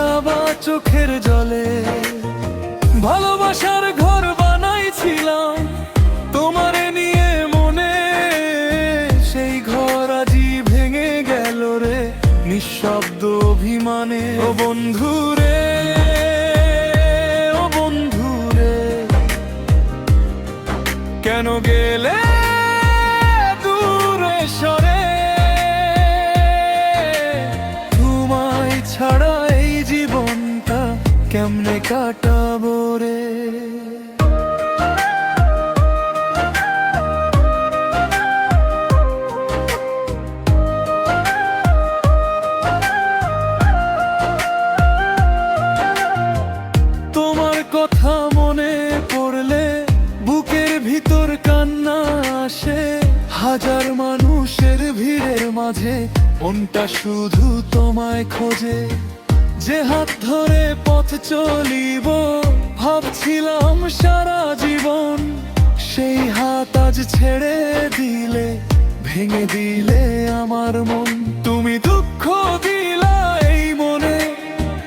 ভাসাবা চোখের জলে। ভালোবাসার ঘর বানাইছিলাম তোমারে নিয়ে মনে, সেই ঘর আজই ভেঙে গেল রে নিঃশব্দ অভিমানে। ও বন্ধু রে, ও বন্ধু রে, কেন গেলে দূরে সরে? তোমায় ছাড়া এই জীবনটা কেমনে কাটাবো রে? তোমার কথা মনে পড়লে বুকের ভিতর কান্না আসে। হাজার মানুষের ভিড়ের মাঝে মনটা শুধু তোমায় খোঁজে। যে হাত ধরে পথ চলিব ভাবছিলাম সারা জীবন, সেই হাত আজ ছেড়ে দিলে, ভেঙে দিলে আমার মন। তুমি দুঃখ দিলা এই মনে,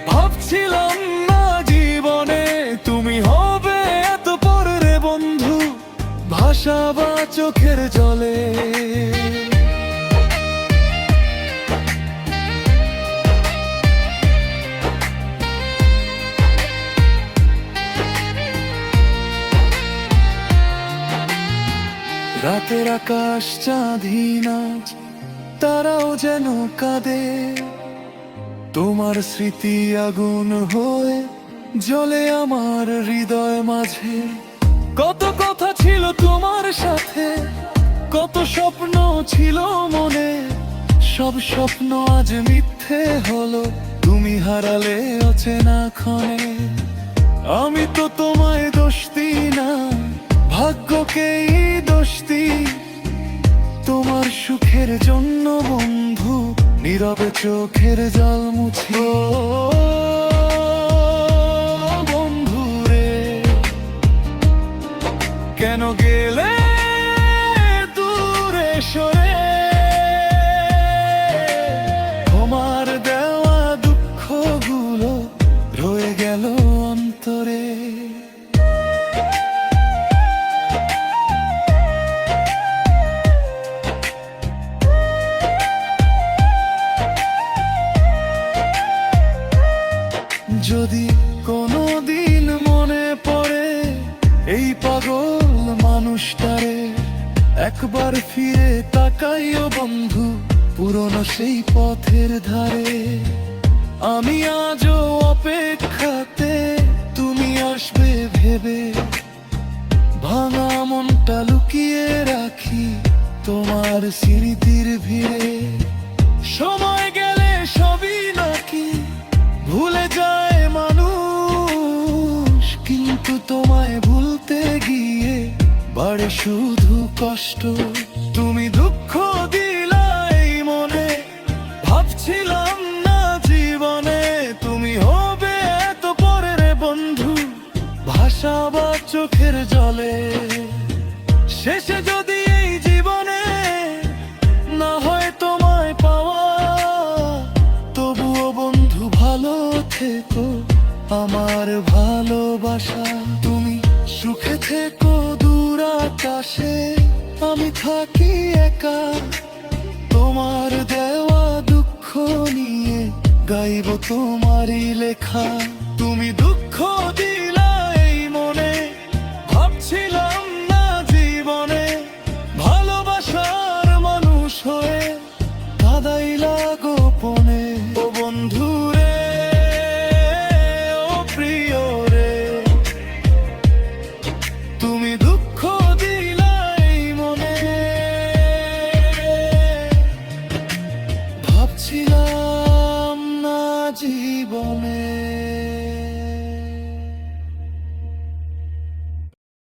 ভাবছিলাম না জীবনে তুমি হবে এত পরে রে বন্ধু, ভাসাবা চোখের জলে। রাতের আকাশ চাঁদহীন আজ, তারাও যেন কাঁদে। তোমার স্মৃতি আগুন হয়ে জ্বলে আমার হৃদয় মাঝে। কত কথা ছিল তোমার সাথে, কত স্বপ্ন ছিল মনে, সব স্বপ্ন আজ মিথ্যে হলো তুমি হারালে অচেনা ক্ষণে। আমি তো তোমায় দোষ দিই না, ভাগ্যকেই দোষ দিই। তোমার সুখের জন্য বন্ধু নীরবে চোখের জল মুছি। ও বন্ধু রে, কেন গেলে দূরে সরে? তোমার দেওয়া দুঃখগুলো রয়ে গেল অন্তরে। যদি কোনো দিন মনে পড়ে এই পাগল মানুষটারে, একবার ফিরে তাকাইও বন্ধু পুরনো সেই পথের ধারে। আমি আজও অপেক্ষাতে, তুমি আসবে ভেবে, ভাঙা মনটা লুকিয়ে রাখি তোমার স্মৃতির ভিড়ে। সময় গেলে সবই নাকি ভুলে যায় মানুষ, কিন্তু তোমায় ভুলতে গিয়ে বাড়ে শুধু কষ্ট। তুমি দুঃখ দিলা এই মনে, ভাবছিলাম না জীবনে তুমি হবে এত পরে রে বন্ধু, ভাসাবা চোখের জলে। শেষে যদি এই জীবনে না হয় তোমায় পাওয়া, তবুও বন্ধু ভালো থেকো আমার ভালোবাসা। তুমি সুখে থেকো দূর আকাশে, আমি থাকি একা। তোমার দেওয়া দুঃখ নিয়ে গাইব তোমারই লেখা। তুমি দুঃখ দিলা এই মনে, ভাবছিলাম না জীবনে ভালোবাসার মানুষ হয়ে কাঁদাইলা গোপনে। ও বন্ধু রে, ও প্রিয় রে, তুমি দুঃখ দিলা এই মনে, ভাবছিলাম না জীবনে।